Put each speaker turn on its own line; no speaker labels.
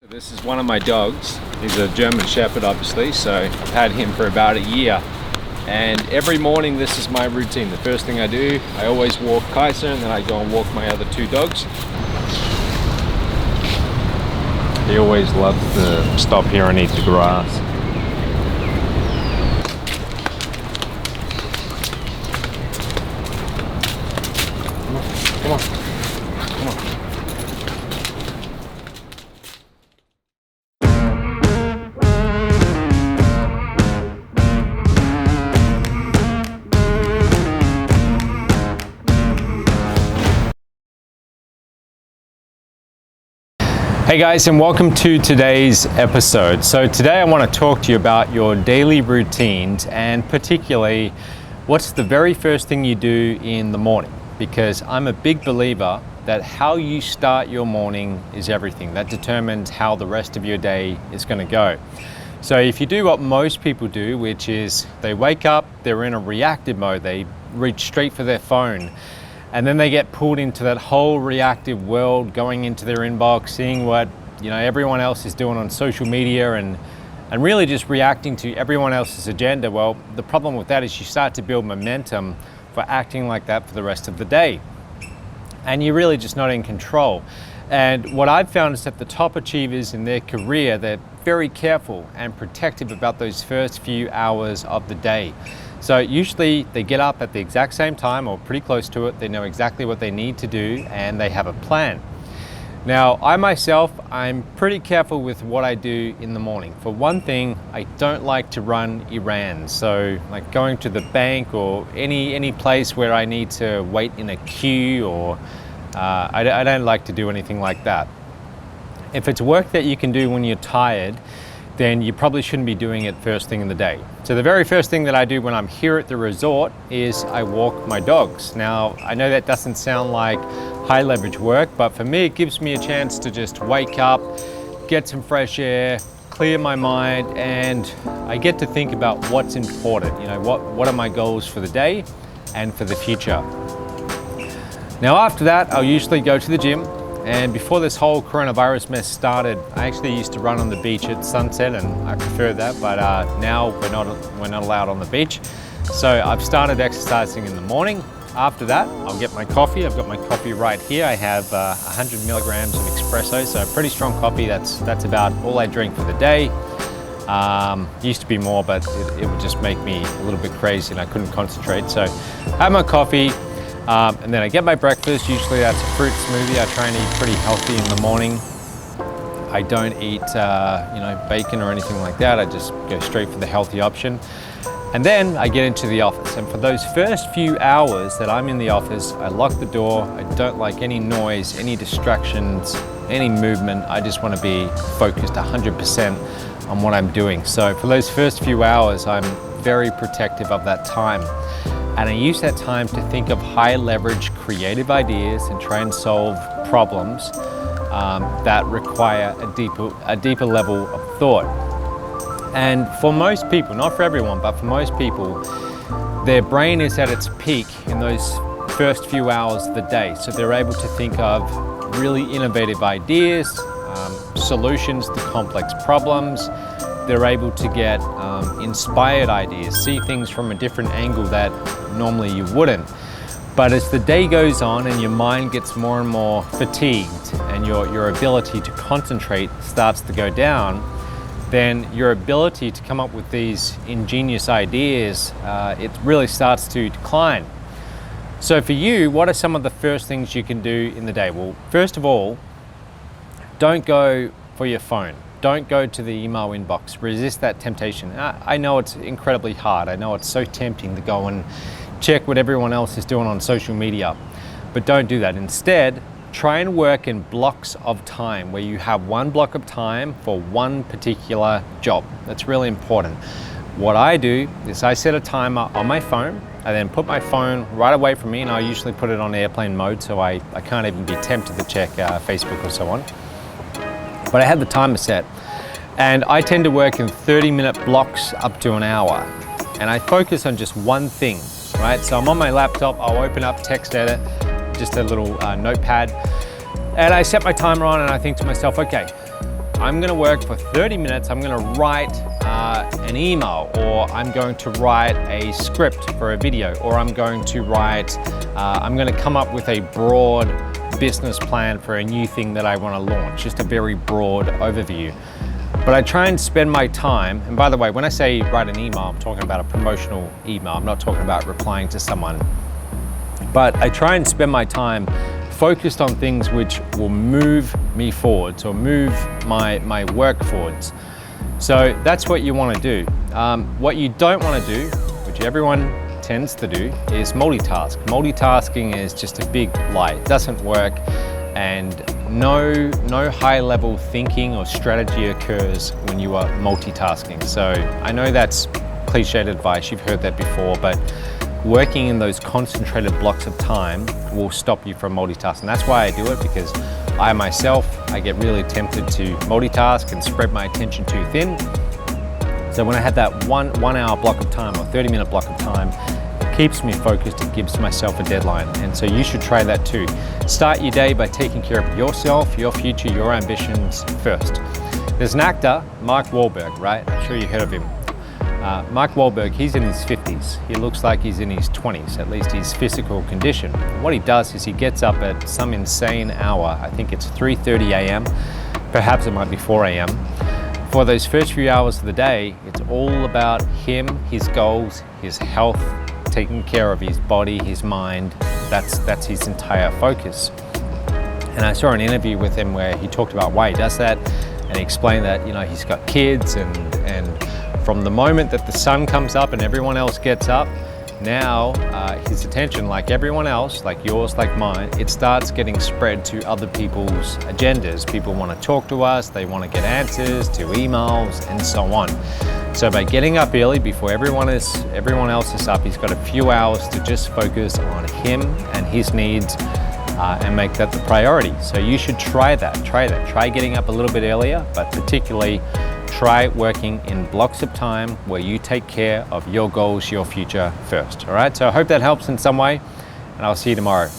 This is one of my dogs. He's a German Shepherd, obviously, so I've had him for about a year. And every morning this is my routine. The first thing I do, I always walk Kaiser and then I go and walk my other two dogs. He always loves to stop here and eat the grass. Come on, come on. Hey guys, and welcome to today's episode. So today I want to talk to you about your daily routines, and particularly what's the very first thing you do in the morning, because I'm a big believer that how you start your morning is everything. That determines how the rest of your day is going to go. So if you do what most people do, which is they wake up, they're in a reactive mode, they reach straight for their phone, and then they get pulled into that whole reactive world, going into their inbox, seeing what everyone else is doing on social media, and really just reacting to everyone else's agenda. Well, the problem with that is you start to build momentum for acting like that for the rest of the day, and you're really just not in control. And what I've found is that the top achievers in their career, they're very careful and protective about those first few hours of the day. So usually they get up at the exact same time or pretty close to it. They know exactly what they need to do and they have a plan. Now, I myself, I'm pretty careful with what I do in the morning. For one thing, I don't like to run errands. So like going to the bank or any place where I need to wait in a queue, or I don't like to do anything like that. If it's work that you can do when you're tired, then you probably shouldn't be doing it first thing in the day. So the very first thing that I do when I'm here at the resort is I walk my dogs. Now, I know that doesn't sound like high leverage work, but for me, it gives me a chance to just wake up, get some fresh air, clear my mind, and I get to think about what's important. What are my goals for the day and for the future. Now, after that, I'll usually go to the gym. And before this whole coronavirus mess started, I actually used to run on the beach at sunset, and I prefer that, but now we're not allowed on the beach. So I've started exercising in the morning. After that, I'll get my coffee. I've got my coffee right here. I have 100 milligrams of espresso, so pretty strong coffee. That's about all I drink for the day. Used to be more, but it would just make me a little bit crazy and I couldn't concentrate. So I have my coffee. And then I get my breakfast. Usually that's a fruit smoothie. I try and eat pretty healthy in the morning. I don't eat, bacon or anything like that. I just go straight for the healthy option. And then I get into the office. And for those first few hours that I'm in the office, I lock the door. I don't like any noise, any distractions, any movement. I just want to be focused 100% on what I'm doing. So for those first few hours, I'm very protective of that time. And I use that time to think of high leverage creative ideas and try and solve problems that require a deeper level of thought. And for most people, not for everyone, but for most people, their brain is at its peak in those first few hours of the day. So they're able to think of really innovative ideas, solutions to complex problems. They're able to get inspired ideas, see things from a different angle that normally you wouldn't. But as the day goes on and your mind gets more and more fatigued and your ability to concentrate starts to go down, then your ability to come up with these ingenious ideas, it really starts to decline. So for you, what are some of the first things you can do in the day? Well, first of all, don't go for your phone. Don't go to the email inbox. Resist that temptation. I know it's incredibly hard. I know it's so tempting to go and check what everyone else is doing on social media, but don't do that. Instead, try and work in blocks of time where you have one block of time for one particular job. That's really important. What I do is I set a timer on my phone. I then put my phone right away from me, and I usually put it on airplane mode so I can't even be tempted to check Facebook or so on. But I had the timer set, and I tend to work in 30-minute blocks up to an hour, and I focus on just one thing, right? So I'm on my laptop, I'll open up text edit, just a little notepad, and I set my timer on and I think to myself, okay, I'm gonna work for 30 minutes, I'm gonna write an email, or I'm going to write a script for a video, or I'm going to I'm gonna come up with a broad business plan for a new thing that I wanna launch, just a very broad overview. But I try and spend my time, and by the way, when I say write an email, I'm talking about a promotional email. I'm not talking about replying to someone. But I try and spend my time focused on things which will move me forwards or move my work forwards. So that's what you want to do. What you don't want to do, which everyone tends to do, is multitask. Multitasking is just a big lie. It doesn't work, and no high level thinking or strategy occurs when you are multitasking. So I know that's cliched advice, you've heard that before, but working in those concentrated blocks of time will stop you from multitasking. That's why I do it, because I myself get really tempted to multitask and spread my attention too thin. So when I have that one hour block of time or 30-minute block of time, it keeps me focused, it gives myself a deadline. And so you should try that too. Start your day by taking care of yourself, your future, your ambitions first. There's an actor, Mark Wahlberg, right? I'm sure you heard of him. Mark Wahlberg, he's in his 50s. He looks like he's in his 20s, at least his physical condition. And what he does is he gets up at some insane hour, I think it's 3:30 a.m., perhaps it might be 4 a.m. For those first few hours of the day, it's all about him, his goals, his health, taking care of his body, his mind. That's his entire focus. And I saw an interview with him where he talked about why he does that, and he explained that, you know, he's got kids, and from the moment that the sun comes up and everyone else gets up, now his attention, like everyone else, like yours, like mine, it starts getting spread to other people's agendas. People want to talk to us, they want to get answers to emails and so on. So by getting up early before everyone else is up, he's got a few hours to just focus on him and his needs and make that the priority. So you should try that. Try getting up a little bit earlier, but particularly try working in blocks of time where you take care of your goals, your future first. All right, so I hope that helps in some way, and I'll see you tomorrow.